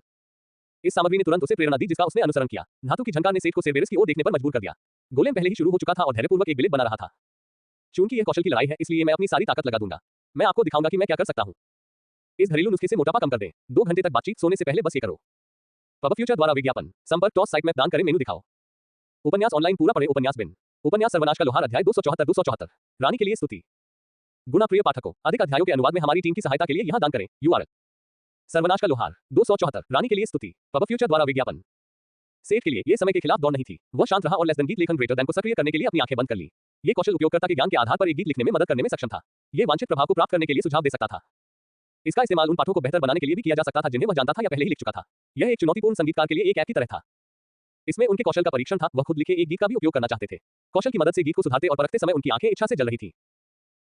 इस सामग्री ने तुरंत उसे प्रेरणा दी जिसका उसने अनुसरण किया। धातु की झंकार ने सेठ को सेरबेरस की ओर देखने पर मजबूर कर दिया। गोलेम पहले ही शुरू हो चुका था और धैर्यपूर्वक एक बिलिप बना रहा था। चूंकि यह कौशल की लड़ाई है, इसलिए मैं अपनी सारी ताकत लगा दूंगा। मैं आपको दिखाऊंगा कि मैं क्या कर सकता हूं। इस घरेलू नुस्खे से मोटापा कम कर दें। 2 घंटे तक बातचीत, सोने से पहले बस ये करो। पब फ्यूचर द्वारा विज्ञापन। संपर्क टॉस साइट में दान करें, मेनू दिखाओ। उपन्यास ऑनलाइन पूरा पढ़े। उपन्यास बिन। उपन्यास सर्वनाश का लोहार अध्याय 274। रानी के लिए स्तुति। गुना प्रिय पाठकों, अधिक अध्यायों के अनुवाद में हमारी टीम की सहायता के लिए यहां दान करें। URL। सर्वनाश का लोहार 274। रानी के लिए स्तुति। पब फ्यूचर द्वारा विज्ञापन। सेठ के लिए ये समय के खिलाफ दौड़ नहीं थी। वह शांत रहा और लेस देन गीत लेखन ग्रेटर देन को सक्रिय करने के लिए अपनी आंखें बंद कर ली। ये कौशल उपयोगकर्ता के ज्ञान के आधार पर एक गीत लिखने में मदद करने में सक्षम था। ये वांछित प्रभाव को प्राप्त करने के लिए सुझाव दे सकता था। इसका इस्तेमाल उन पाठों को बेहतर बनाने के लिए भी किया जा सकता था जिन्हें वह जानता था या पहले ही लिख चुका था। यह एक चुनौतीपूर्ण संगीतकार के लिए एक ऐप की तरह था। इसमें उनके कौशल का परीक्षण था। वह खुद लिखे एक गीत का भी उपयोग करना चाहते थे। कौशल की मदद से गीत को सुधारते और परखते समय उनकी आंखें इच्छा से जल रही थी।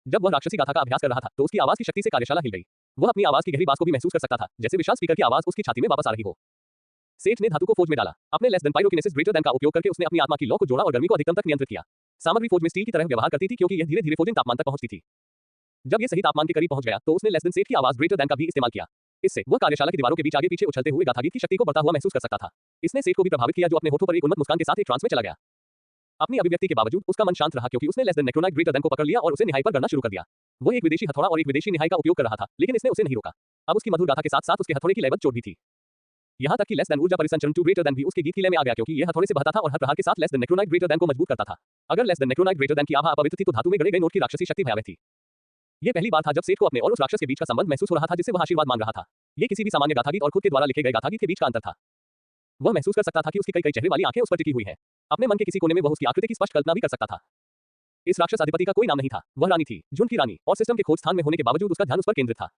जब वह राक्षसी गाथा का अभ्यास कर रहा था तो उसकी आवाज की शक्ति से कार्यशाला हिल गई। वह अपनी आवाज की गहरी बास को भी महसूस कर सकता था, जैसे विशाल स्पीकर की आवाज उसकी छाती में वापस आ रही हो। सेठ ने धातु को फौज में डाला। अपने लेस देन पाइरोकिनेसिस ग्रेटर देन का उपयोग करके उसने अपनी आत्मा की लौ को जोड़ा और गर्मी को अधिकतम तक नियंत्रित किया। सामग्री फौज में स्टील की तरह व्यवहार करती थी क्योंकि यह धीरे धीरे फौजिंग तापमान तक पहुंचती थी। जब यह सही तापमान के करीब पहुंच गया तो उसने लेस देन सेठ की आवाज ग्रेटर देन का भी इस्तेमाल किया। इससे वह कार्यशाला की दीवारों के बीच आगे पीछे उछलते हुए गाथागीत की शक्ति को बढ़ता हुआ महसूस कर सकता था। इसने सेठ को भी प्रभावित किया, जो अपने होठों पर एक उन्मत्त मुस्कान के साथ एक ट्रांस में चला गया। अपनी अभिव्यक्ति के बावजूद उसका मन शांत रहा क्योंकि उसने लेस देन नेक्रोनाइट ग्रेटर देन को पकड़ लिया और उसे निहाई पर गणना शुरू कर दिया। वह एक विदेशी हथौड़ा और एक विदेशी निहाई का उपयोग कर रहा था, लेकिन इसने उसे नहीं रोका। अब उसकी मधुर गाथा के साथ साथ उसके हथौड़े की लयबद्ध चोट भी थी। यहाँ तक कि लेस देन ऊर्जा परिसंचरण 2 ग्रेटर देन भी उसके गीत की लय में आ गया क्योंकि यह हथौड़े से बहता था और हर प्रहार के साथ लेस देन नेक्रोनाइट ग्रेटर देन को मजबूत करता था। अगर लेस देन नेक्रोनाइट ग्रेटर देन की आभा अपवित्र थी तो धातु में गड़े गए नोट की राक्षसी शक्ति भयावह थी। यह पहली बार था जब सेठ को अपने और उस राक्षस के बीच का संबंध महसूस हो रहा था जिससे वह आशीर्वाद मांग रहा था। ये किसी भी सामान्य गाथागीत और खुद के द्वारा लिखे गए गाथागीत के बीच का अंतर था। वह महसूस कर सकता था कि उसकी कई चेहरे वाली आंखें उस पर टिकी हुई हैं। अपने मन के किसी कोने में वह उसकी आकृति की स्पष्ट कल्पना भी कर सकता था। इस राक्षस अधिपति का कोई नाम नहीं था। वह रानी थी, झुंड की रानी, और सिस्टम के खोज स्थान में होने के बावजूद उसका ध्यान उस पर केंद्रित था।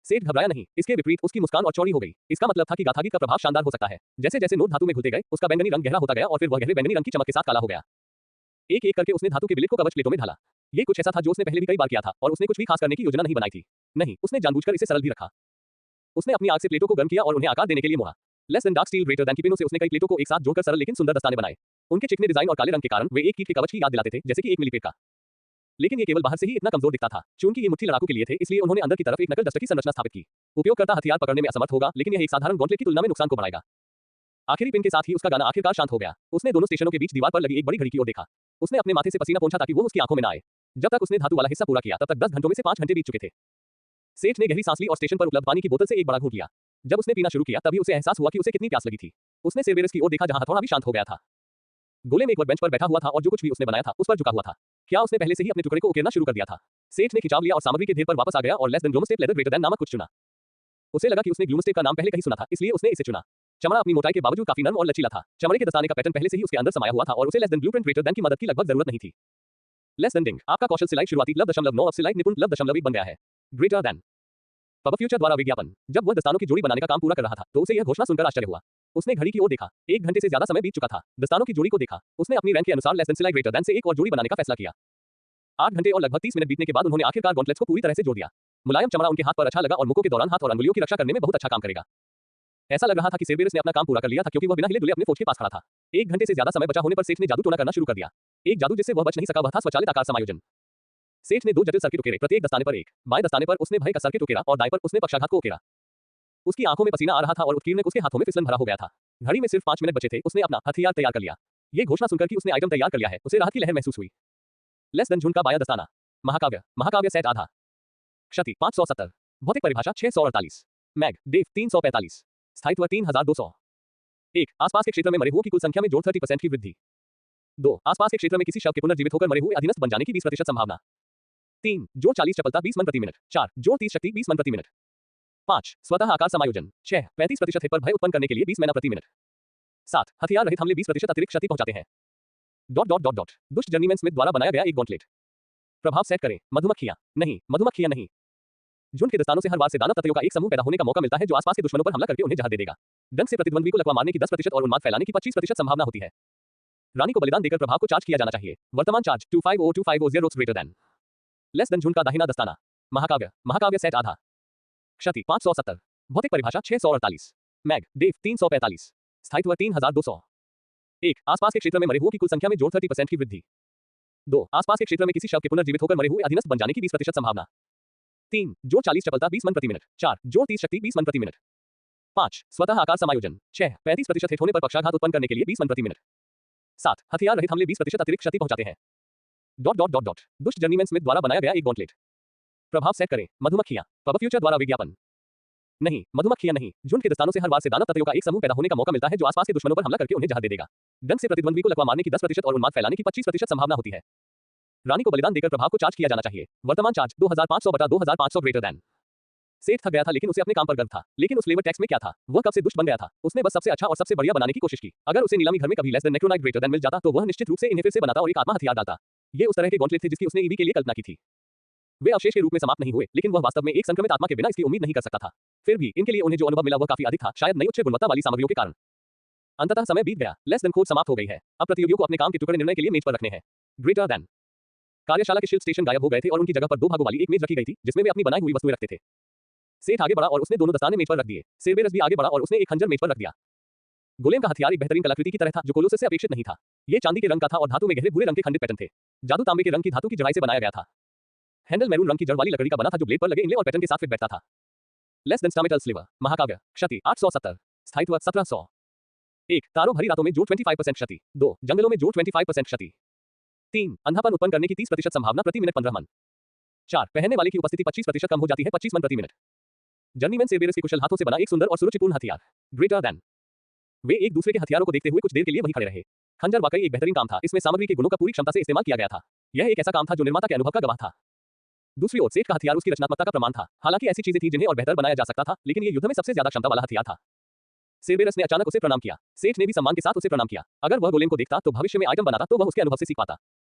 सेठ घबराया नहीं। इसके विपरीत उसकी मुस्कान और चौड़ी हो गई। इसका मतलब था कि गाथागीत का प्रभाव शानदार हो सकता है। जैसे जैसे नोट धातु में घुलते गए उसका बैंगनी रंग गहरा होता गया और फिर वह गहरे बैंगनी रंग की चमक के साथ काला हो गया। एक एक करके उसने धातु के बिलिप को कवच प्लेटों में ढाला। ये कुछ ऐसा था जो उसने पहले भी कई बार किया था और उसने कुछ भी खास करने की योजना नहीं बनाई थी। नहीं, उसने जानबूझकर इसे सरल भी रखा। उसने अपनी आग से प्लेटों को गर्म किया और उन्हें आकार देने के लिए मोड़ा। Less than dark steel greater then की पिनों से उसने कई प्लेटों को एक साथ जोड़कर सरल लेकिन सुंदर दस्ताने बनाए। उनके चिकने डिजाइन और काले रंग के कारण वे एक कीट के कवच की याद दिलाते थे, जैसे कि एक मिलीपेट का। लेकिन ये केवल बाहर से ही इतना कमजोर दिखता था। चूंकि ये मुट्ठी लड़ाकू के लिए थे, इसलिए उन्होंने अंदर की तरफ एक नकल डस्टर की संरचना स्थापित की। उपयोगकर्ता हथियार पकड़ने में असमर्थ होगा, लेकिन यह एक साधारण गॉन्टलेट की तुलना में नुकसान को बढ़ाएगा। आखिरी पिन के साथ ही उसका गाना आखिरकार शांत हो गया। उसने दोनों स्टेशनों के बीच दीवार पर लगी एक बड़ी घड़ी की ओर देखा। उसने अपने माथे से पसीना पोंछा ताकि वो उसकी आंखों में ना आए। जब तक उसने धातु वाला हिस्सा पूरा किया तब तक 10 घंटों में से 5 घंटे बीत चुके थे। सेठ ने गहरी सांस ली और स्टेशन पर उपलब्ध पानी की बोतल से एक बड़ा घूंट लिया। जब उसने पीना शुरू किया तभी उसे एहसास हुआ कि उसे कितनी प्यास लगी थी। उसने सेरबेरस की ओर देखा जहां हथौड़ा भी शांत हो गया था। गोलेम एक वर्कबेंच पर बैठा हुआ था और जो कुछ भी उसने बनाया था उस पर झुका हुआ था। क्या उसने पहले से ही अपने टुकड़े को उकेरना शुरू कर दिया था? सेठ ने खिंचाव लिया और सामग्री के ढेर पर वापस आ गया और less than gloomstep leather greater than नामक कुछ चुना। उसे लगा कि उसने ग्लूमस्टेप का नाम पहले कहीं सुना था, इसलिए उसने इसे चुना। चमड़ा अपनी मोटाई के बावजूद काफी नरम और लचीला था। चमड़े के दस्ताने का पैटर्न पहले से ही उसके अंदर समाया हुआ था और उसे less than blueprint greater than की मदद की लगभग जरूरत नहीं थी। लेस देन डिंग, आपका कौशल सिलाई शुरुआती +9 अब सिलाई निपुण +1 बन गया है। ग्रेटर देन पब फ्यूचर द्वारा विज्ञापन। जब वह दस्तानों की जोड़ी बनाने का काम पूरा कर रहा था तो उसे यह घोषणा सुनकर आश्चर्य हुआ। उसने घड़ी की ओर देखा। 1 घंटे से ज्यादा समय बीत चुका था। दस्तानों की जोड़ी को देखा। उसने अपनी रैंक के अनुसार लेस देन सिलाई ग्रेटर देन से एक और जोड़ी बनाने का फैसला किया। 8 घंटे और लगभग 30 मिनट बीतने के बाद उन्होंने आखिरकार गॉन्टलेट्स को पूरी तरह से जोड़ दिया। मुलायम चमड़ा उनके हाथ पर अच्छा लगा और मुकों के दौरान हाथ और अंगुलियों की रक्षा करने में बहुत अच्छा काम करेगा। ऐसा लग रहा था कि सेरबेरस ने अपना काम पूरा कर लिया था क्योंकि वह बिना हिले डुले अपने फोर्ज के पास खड़ा था। 1 घंटे से ज्यादा समय बचा होने पर सेठ ने जादू टोना करना शुरू कर दिया। एक जादू जिससे वह बच नहीं सका वह था स्वचालित आकार समायोजन। सेठ ने 2 जटिल सर्किट उकेरे, प्रत्येक दस्ताने पर एक। बाएं दस्ताने पर उसने भय का सर्किट उकेरा और दाएं पर उसने पक्षाघात को उकेरा। उसकी आंखों में पसीना आ रहा था और उत्कीर्ण उसके हाथों में फिसलन भरा हो गया था। घड़ी में सिर्फ 5 मिनट बचे थे। उसने अपना हथियार तैयार कर लिया। ये घोषणा सुनकर कि उसने आइटम तैयार कर लिया है, उसे राहत की लहर महसूस हुई। लेस देन झुंड का बायां दस्ताना। महाकाव्य सेट आधा। क्षति 570। भौतिक परिभाषा 648। मैग डेव 345। स्थायित्व 3200। 1. आसपास के क्षेत्र में मरे हुओं की कुल संख्या में जोड़ 30% की वृद्धि। 2. आसपास के क्षेत्र में किसी शव के पुनर्जीवित होकर मरे हुए अधीनस्थ बन जाने की 20% संभावना। 3. जोड़ 40 चपलता 20 मन प्रति मिनट। 4. जोड़ 30 शक्ति 20 मन प्रति मिनट। 5. स्वतः आकार समायोजन। 6. 35% हिट पर भय उत्पन्न करने के लिए 20 मैना प्रति मिनट। 7. हथियार रहित हमले 20% अतिरिक्त क्षति पहुंचाते हैं। दुष्ट जर्नीमैन स्मिथ द्वारा बनाया गया एक गॉन्टलेट। प्रभाव सेट करें। मधुमक्खियां नहीं। झुंड के दस्तानों से हर बार से दानव तत्वों का एक समूह पैदा होने का मौका मिलता है जो आसपास के दुश्मनों पर हमला करके उन्हें जहर दे देगा। डंक से प्रतिद्वंद्वी को लकवा मारने की 10% और उन्माद फैलाने की 25% संभावना होती है। रानी को बलिदान देकर प्रभाव को चार्ज किया जाना चाहिए। वर्तमान charge 250250 greater than. Less than झुंड का दाहिना दस्ताना। महाकाव्य सेट आधा। क्षति 570। भौतिक परिभाषा 648। मैग डेव 345। स्थायित्व 3200। 1. आसपास के क्षेत्र में मरे हुओं की कुल संख्या में जोड़ 30% की वृद्धि। 2. आसपास के क्षेत्र में किसी शव के पुनर्जीवित होकर मरे हुए अधीनस्थ बन जाने की 20% संभावना। 3. जोड़ 40 चपलता 20 मन प्रति मिनट। 4. जोड़ 30 शक्ति 20 मन प्रति मिनट। 5. स्वतः आकार समायोजन। 6. 35% हिट होने पर पक्षाघात उत्पन्न करने के लिए 20 मन प्रति मिनट। 7. हथियार रहित हमले 20% अतिरिक्त क्षति पहुंचाते हैं। दुष्ट जर्नीमैन स्मिथ द्वारा बनाया गया एक गॉन्टलेट। प्रभाव सेट करें। मधुमक्खियां। पब फ्यूचर द्वारा विज्ञापन। मधुमक्खियां नहीं। झुंड के दस्तानों से हर बार से दानव तत्वों का एक समूह पैदा होने का मौका मिलता है जो आसपास के दुश्मनों पर हमला करके उन्हें जहर दे देगा। डंक से प्रतिद्वंद्वी को लकवा मारने की 10% और उन्माद फैलाने की 25% संभावना होती है। रानी को बलिदान देकर प्रभाव को चार्ज किया जाना चाहिए। वर्तमान चार्ज 2500/2500 ग्रेटर देन। सेठ थक गया था लेकिन उसे अपने काम पर गर्व था। लेकिन उस लेबर टैक्स में क्या था? वह कब से दुष्ट बन गया था? उसने बस सबसे अच्छा और सबसे बढ़िया बनाने की कोशिश की। अगर उसे नीलामी घर में कभी लेस देन नेक्रोनाइट ग्रेटर देन मिल जाता तो वह निश्चित रूप से इन्हें फिर से बनाता और एक आत्मा हथियार डालता। ये उस तरह के गॉन्टलेट थे जिसकी उसने ईवी के लिए कल्पना की थी। वे अवशेष के रूप में समाप्त नहीं हुए, लेकिन वह वास्तव में एक संक्रमित आत्मा के बिना इसकी उम्मीद नहीं कर सकता था। फिर भी इनके लिए उन्हें जो अनुभव मिला वह काफी अधिक था, शायद नई उच्च गुणवत्ता वाली सामग्रियों के कारण। अंततः समय बीत गया। लेस देन खोज समाप्त हो गई है। अब प्रतियोगियों को अपने काम के टुकड़े निर्णय के लिए मेज पर रखने हैं। Greater than. कार्यशाला के शिल्प स्टेशन गायब हो गए थे और उनकी जगह पर 2 भागों वाली एक मेज रखी गई थी जिसमें वे अपनी बनाई हुई वस्तुएं रखते थे। सेठ आगे बढ़ा और उसने दोनों दस्ताने मेज पर रख दिए। सेरबेरस भी आगे बढ़ा और उसने एक खंजर मेज पर रख दिया। गोलेम का हथियार एक बेहतरीन कलाकृति की तरह था जो कोलोसस से अपेक्षित नहीं था। ये चांदी के रंग का था और धातु में गहरे भूरे रंग के खंडित पैटर्न थे। जादू तांबे के रंग की धातु की जड़ाई से बनाया गया था। हैंडल मैरून रंग की जड़ वाली लकड़ी का बना था जो ब्लेड पर लगे इनले और पैटर्न के साथ फिट बैठता था। लेस देन स्टामेटल स्लीवर। महाकाव्य। क्षति 870। स्थायित्व 1700। 1. तारों भरी रातों में जोड़ 25% क्षति। 2. जंगलों में जोड़ 25% क्षति। 3. अंधापन उत्पन्न करने की 30% संभावना प्रति मिनट 15 मन। 4. पहनने वाले की उपस्थिति 25% कम हो जाती है 25 मन प्रति मिनट। जर्नीमैन सेरबेरस के कुशल हाथों से बना एक सुंदर और सुरुचिपूर्ण हथियार। Greater than. वे एक दूसरे के हथियारों को देखते हुए कुछ देर के लिए वहीं खड़े रहे। खंजर वाकई एक बेहतरीन काम था। इसमें सामग्री के गुणों का पूरी क्षमता से इस्तेमाल किया गया था। यह एक ऐसा काम था जो निर्माता के अनुभव का गवाह था। दूसरी ओर सेठ का हथियार उसकी रचनात्मकता का प्रमाण था। हालांकि ऐसी चीजें थी जिन्हें और बेहतर बनाया जा सकता था, लेकिन ये युद्ध में सबसे ज्यादा क्षमता वाला हथियार था। सेरबेरस ने अचानक उसे प्रणाम किया। सेठ ने भी सम्मान के साथ उसे प्रणाम किया। अगर वह गोलेम को देखता तो भविष्य में आइटम बनाता तो वह उसके अनुभव से सीख पाता।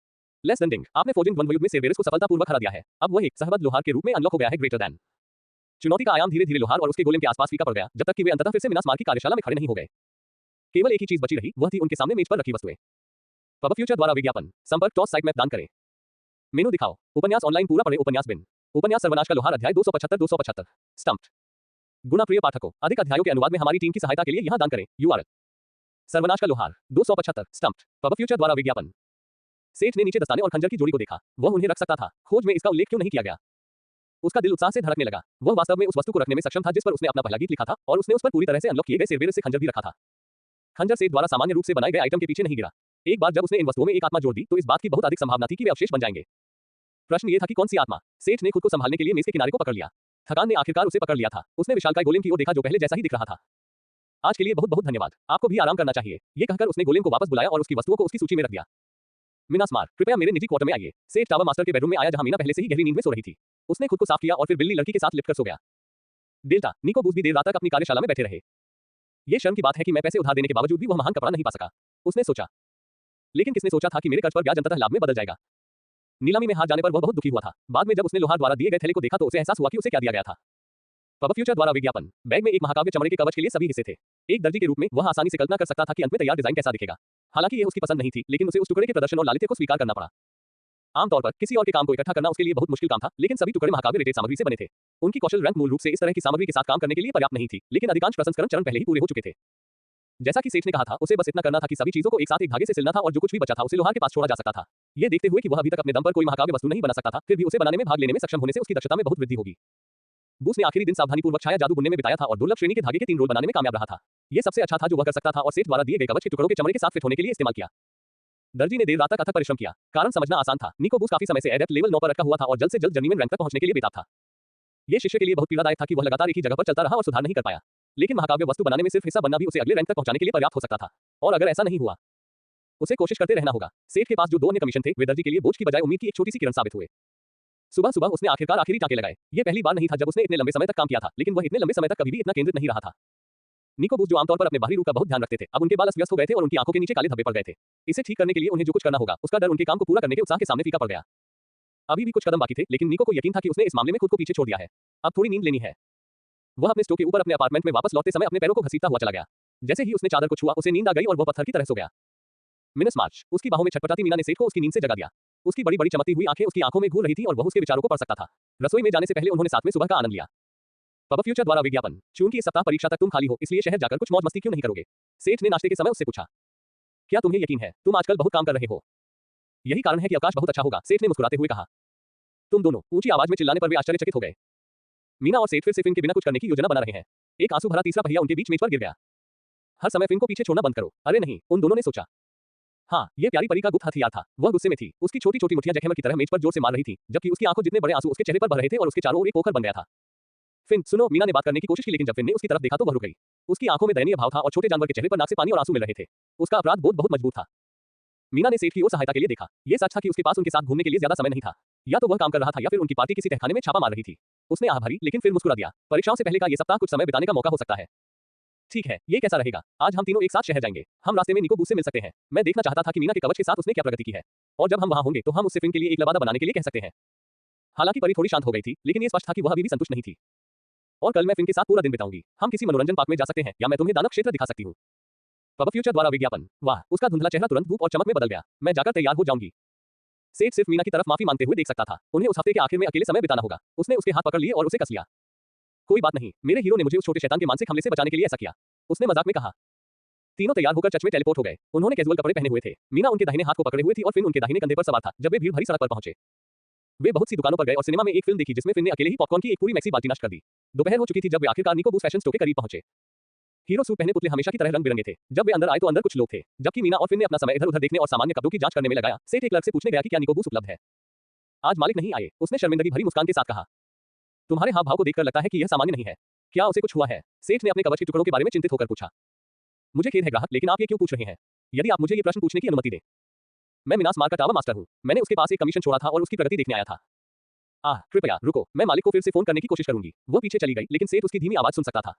लेस देन डिंग। आपने फोर्जिंग द्वंद्वयुद्ध में सेरबेरस को सफलतापूर्वक हरा दिया है। अब वह एक सहबद्ध लोहार के रूप में अनलॉक हो गया है। Greater than. चुनौती का आयाम धीरे धीरे लोहार और उसके गोलेम के आसपास फीका पड़ गया जब तक कि वे अंततः फिर से मिनास मार की कार्यशाला में खड़े नहीं हो गए। केवल एक ही चीज बची रही, वह थी उनके सामने मेज पर रखी वस्तुएं। पब फ्यूचर द्वारा विज्ञापन। संपर्क टॉस साइट मैप दान करें। मेनू दिखाओ। उपन्यास ऑनलाइन पूरा पढ़े। उपन्यास बिन। उपन्यास सर्वनाश का लोहार अध्याय 275। स्टम्प्ड। गुना प्रिय पाठकों, अधिक अध्यायों के अनुवाद में हमारी टीम की सहायता के लिए यहां दान करें। URL। सर्वनाश का लोहार 275। स्टम्प्ड। पब फ्यूचर द्वारा विज्ञापन। सेठ ने नीचे दस्ताने और खंजर की जोड़ी को देखा। वह उन्हें रख सकता था। खोज में इसका उल्लेख क्यों नहीं किया गया? उसका दिल उत्साह से धड़कने लगा। वह वास्तव में उस वस्तु को रखने में सक्षम था जिस पर उसने अपना पहला गीत लिखा था और उसने उस पर पूरी तरह से अनलॉक किए गए सेरबेरस से खंजर भी रखा था। खंजर सेठ द्वारा सामान्य रूप से बनाए गए आइटम के पीछे नहीं गिरा। एक बार जब उसने इन वस्तुओं में एक आत्मा जोड़ दी तो इस बात की बहुत अधिक संभावना थी कि वे अवशेष बन जाएंगे। प्रश्न ये था कि कौन सी आत्मा? सेठ ने खुद को संभालने के लिए मेज के किनारे को पकड़ लिया। थकान ने आखिरकार उसे पकड़ लिया था। उसने विशालकाय गोलेम की ओर देखा जो पहले जैसा ही दिख रहा था। आज के लिए बहुत बहुत धन्यवाद, आपको भी आराम करना चाहिए। ये कहकर उसने गोलेम को वापस बुलाया और उसकी वस्तुओं को उसकी सूची में रख दिया। मिनास्मार, कृपया मेरे निजी क्वार्टर में आइए। सेठ टावर मास्टर के बेडरूम में आया जहां मीना पहले से ही गहरी नींद में सो रही थी। उसने खुद को साफ किया और फिर बिल्ली लड़की के साथ लिपट कर सो गया। डेल्टा, निको बूस भी देर रात तक अपनी कार्यशाला में बैठे रहे। ये शर्म की बात है कि मैं पैसे उधार देने के बावजूद भी वह महान कपड़ा नहीं पा सका, उसने सोचा। लेकिन किसने सोचा था कि मेरे कर्ज पर ब्याज अंततः लाभ में बदल जाएगा। नीलामी में हार जाने पर वह बहुत दुखी हुआ था। बाद में जब उसने लोहार द्वारा दिए गए थैले को देखा तो उसे एहसास हुआ कि उसे क्या दिया गया था। पब फ्यूचर द्वारा विज्ञापन। बैग में एक महाकाव्य चमड़े के कवच के लिए सभी हिस्से थे। एक दर्जी के रूप में वह आसानी से कल्पना कर सकता था कि अंत में तैयार डिजाइन कैसा दिखेगा। हालांकि यह उसकी पसंद नहीं थी, लेकिन उसे उस टुकड़े के प्रदर्शन और लालित्य को स्वीकार करना पड़ा। आमतौर पर किसी और के काम को इकट्ठा करना उसके लिए बहुत मुश्किल काम था, लेकिन सभी टुकड़े महाकाव्य रेटेड सामग्री से बने थे। उनकी कौशल रंग मूल रूप से इस तरह की सामग्री के साथ काम करने के लिए पर्याप्त नहीं थी, लेकिन अधिकांश प्रसंस्करण चरण पहले ही पूरे हो चुके थे। जैसा कि सेठ ने कहा था, उसे बस इतना करना था कि सभी चीजों को एक साथ एक धागे से सिलना था और जो कुछ भी बचा था उसे लोहार के पास छोड़ा जा सकता था। ये देखते हुए कि वह अभी तक अपने दम पर कोई महाकाव्य वस्तु नहीं बना सकता था, फिर भी उसे बनाने में भाग लेने में सक्षम होने से उसकी दक्षता में बहुत वृद्धि होगी। बूस ने आखिरी दिन सावधानीपूर्वक छाया जादू बुनने में बिताया था और दुर्लभ श्रेणी के धागे के 3 रोल बनाने में कामयाब रहा था। ये सबसे अच्छा था जो वह कर सकता था और सेठ द्वारा दिए गए कवच के टुकड़ों के चमड़े के साथ फिट होने के लिए इस्तेमाल किया। दर्जी ने देर रात तक अथक परिश्रम किया। कारण समझना आसान था, निको बूस काफी समय से एडेप्ट लेवल 9 पर अटका हुआ था और जल्द से जल्द जर्नीमैन रैंक तक पहुंचने के लिए बेताब था। ये शिष्य के लिए बहुत पीड़ादायक था कि वह लगातार एक ही जगह पर चलता रहा और सुधार नहीं कर पाया। लेकिन महाकाव्य वस्तु बनाने में सिर्फ हिस्सा बनना भी उसे अगले रैंक तक पहुंचाने के लिए पर्याप्त हो सकता था। और अगर ऐसा नहीं हुआ, उसे कोशिश करते रहना होगा। सेठ के पास जो 2 अन्य कमीशन थे, वे दर्जी के लिए बोझ की बजाय उम्मीद की एक छोटी सी किरण साबित हुए। सुबह सुबह उसने आखिरकार आखिरी टाँके लगाए। ये पहली बार नहीं था जब उसने इतने लंबे समय तक काम किया था, लेकिन वह इतने लंबे समय तक कभी भी इतना केंद्रित नहीं रहा था। निको बूस जो आमतौर पर अपने बाहरी रूप का बहुत ध्यान रखते थे, अब उनके बाल अस्त-व्यस्त हो गए थे और उनकी आंखों के नीचे काले धब्बे पड़ गए थे। इसे ठीक करने के लिए उन्हें जो कुछ करना होगा, उसका डर उनके काम को पूरा करने के उत्साह के सामने फीका पड़ गया। अभी भी कुछ कदम बाकी थे, लेकिन निको को यकीन था कि उसने इस मामले में खुद को पीछे छोड़ दिया है। अब थोड़ी नींद लेनी है। वह अपने स्टोव के ऊपर अपने अपार्टमेंट में वापस लौटते समय अपने पैरों को घसीटता हुआ चला गया। जैसे ही उसने चादर को छुआ, उसे नींद आ गई और वह पत्थर की तरह सो गया। मिनस मार्च, उसकी बाहों में छटपटाती मीना ने सेठ को उसकी नींद से जगा दिया। उसकी बड़ी-बड़ी चमकती हुई आंखें उसकी आंखों में घूर रही थी और वह उसके विचारों को पढ़ सकता था। रसोई में जाने से पहले उन्होंने साथ में सुबह का आनंद लिया। पब फ्यूचर द्वारा विज्ञापन। चूंकि इस सप्ताह परीक्षा तक तुम खाली हो, इसलिए शहर जाकर कुछ मौज मस्ती क्यों नहीं करोगे? सेठ ने नाश्ते के समय उससे पूछा। क्या तुम्हें यकीन है, तुम आजकल बहुत काम कर रहे हो? यही कारण है कि अवकाश बहुत अच्छा होगा, सेठ ने मुस्कुराते हुए कहा। तुम दोनों ऊंची आवाज में चिल्लाने पर वे आश्चर्यचकित हो गए। मीना और सेठ फिर से फिन के बिना कुछ करने की योजना बना रहे हैं। एक आंसू भरा तीसरा पहिया उनके बीच मेज पर गिर गया। हर समय फिन को पीछे छोड़ना बंद करो। अरे नहीं, उन दोनों ने सोचा। हाँ, ये प्यारी परी का गुप्त हथियार था। वह गुस्से में थी। उसकी छोटी-छोटी मुट्ठियां जैकहैमर की तरह मेज पर जोर से मार रही थी, जबकि उसकी आंखों जितने बड़े आंसू उसके चेहरे पर बह रहे थे और उसके चारों ओर एक पोखर बन गया था। फिन, सुनो, मीना ने बात करने की कोशिश की, लेकिन जब फिन ने उसकी तरफ देखा तो वह रुक गई। उसकी आंखों में दयनीय भाव था और छोटे जानवर के चेहरे पर नाक से पानी और आंसू मिल रहे थे। उसका अपराध बोध बहुत मजबूत था। मीना ने सेठ की ओर सहायता के लिए देखा। ये सच था कि उसके पास उनके साथ घूमने के लिए ज्यादा समय नहीं था। या तो वह काम कर रहा था या फिर उनकी पार्टी किसी तहखाने में छापा मार रही थी। उसने आह भरी, लेकिन फिर मुस्कुरा दिया। परीक्षाओं से पहले का ये सप्ताह कुछ समय बिताने का मौका हो सकता है। ठीक है, ये कैसा रहेगा? आज हम तीनों एक साथ शहर जाएंगे। हम रास्ते में निको बूस से मिल सकते हैं। मैं देखना चाहता था कि मीना के कवच के साथ उसने क्या प्रगति की है। और जब हम वहां होंगे तो हम उससे फिन के लिए एक लबादा बनाने के लिए कह सकते हैं। हालांकि परी थोड़ी शांत हो गई थी, लेकिन ये स्पष्ट था कि वह अभी भी संतुष्ट नहीं थी। और कल मैं फिन के साथ पूरा दिन बिताऊंगी। हम किसी मनोरंजन पार्क में जा सकते हैं या मैं तुम्हें दानव क्षेत्र दिखा सकती हूँ। पब फ्यूचर द्वारा विज्ञापन। वाह, उसका धुंधला चेहरा तुरंत धूप और चमक में बदल गया। मैं जाकर तैयार हो जाऊंगी। सेठ सिर्फ मीना की तरफ माफी मांगते हुए देख सकता था। उन्हें उस हफ्ते के आखिर में अकेले समय बिताना होगा। उसने उसके हाथ पकड़ लिए और उसे कस लिया। कोई बात नहीं, मेरे हीरो ने मुझे उस छोटे शैतान के मानसिक हमले से बचाने के लिए ऐसा किया, उसने मजाक में कहा। तीनों तैयार होकर चर्च में टेलीपोर्ट हो गए। उन्होंने कैजुअल कपड़े पहने हुए थे। मीना उनके दाहिने हाथ को पकड़े हुए थी और फिन उनके दाहिने कंधे पर सवार था। जब वे भीड़ भरी सड़क पर पहुंचे, वे बहुत सी दुकानों पर गए और सिनेमा में एक फिल्म देखी जिसमें फिन ने अकेले ही पॉपकॉर्न की एक पूरी मैक्सी बाल्टी नष्ट कर दी। दोपहर हो चुकी थी जब वे आखिरकार निको बूस फैशन स्टोर के करीब पहुंचे। हीरो सूट पहने पुतले हमेशा की तरह रंग बिरंगे थे। जब वे अंदर आए तो अंदर कुछ लोग थे, जबकि मीना और फिन ने अपना समय इधर-उधर देखने और सामान्य कपड़ों की जांच करने में लगाया। सेठ एक क्लर्क से पूछने गया कि क्या निको बूस उपलब्ध है। आज मालिक नहीं आए, उसने शर्मिंदगी भरी मुस्कान के साथ कहा। तुम्हारे हाव भाव को देखकर लगता है कि यह सामान्य नहीं है। क्या उसे कुछ हुआ है? सेठ ने अपने कवच के टुकड़ों के बारे में चिंतित होकर पूछा। मुझे खेद है ग्राहक, लेकिन आप ये क्यों पूछ रहे हैं? यदि आप मुझे ये प्रश्न पूछने की अनुमति दें। मैं मिनास मार का टावर मास्टर हूँ। मैंने उसके पास एक कमीशन छोड़ा था और उसकी प्रगति देखने आया था। कृपया रुको, मैं मालिक को फिर से फोन करने की कोशिश करूंगी। वो पीछे चली गई, लेकिन सेठ उसकी धीमी आवाज सुन सकता था।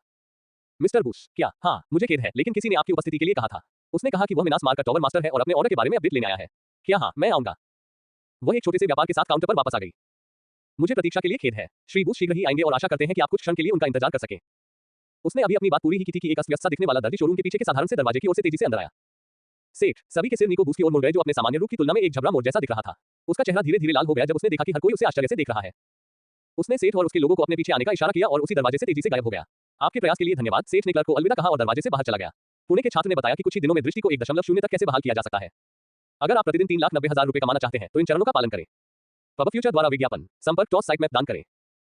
मिस्टर बूस, क्या? हाँ, मुझे खेद है, लेकिन किसी ने आपकी उपस्थिति के लिए कहा था। उसने कहा कि वह मिनास मार का टावर मास्टर है और अपने ऑर्डर के बारे में अपडेट लेने आया है। क्या? हाँ, मैं आऊंगा। वह एक छोटे से व्यापार के साथ काउंटर पर वापस आ गई। मुझे प्रतीक्षा के लिए खेद है। श्री बूस शीघ्र ही आएंगे और आशा करते हैं कि आप कुछ क्षण के लिए उनका इंतजार कर सकें। उसने अभी अपनी बात पूरी ही की थी कि एक अस्त-व्यस्त सा दिखने वाला दर्जी शोरूम के पीछे के साधारण से दरवाजे की ओर से तेजी से अंदर आया। सेठ, सभी के सिर निको बूस की ओर मुड़ गए जो अपने सामान्य रूप की तुलना में एक झबरा मोर जैसा दिख रहा था। उसका चेहरा धीरे-धीरे लाल हो गया जब उसने देखा कि हर कोई उसे आश्चर्य से देख रहा है। उसने सेठ और उसके लोगों को अपने पीछे आने का इशारा किया और उसी दरवाजे से तेजी से गायब हो गया। आपके प्रयास के लिए धन्यवाद, सेठ ने क्लर्क को अलविदा कहा और दरवाजे से बाहर चला गया। पुणे के छात्र ने बताया कि कुछ ही दिनों में दृष्टि को 1.0 तक कैसे बहाल किया जा सकता है। अगर आप प्रतिदिन 3,90,000 रुपए कमाना चाहते हैं तो इन चरणों का पालन करें। पब फ्यूचर द्वारा विज्ञापन। संपर्क टॉस साइट मैप दान करें।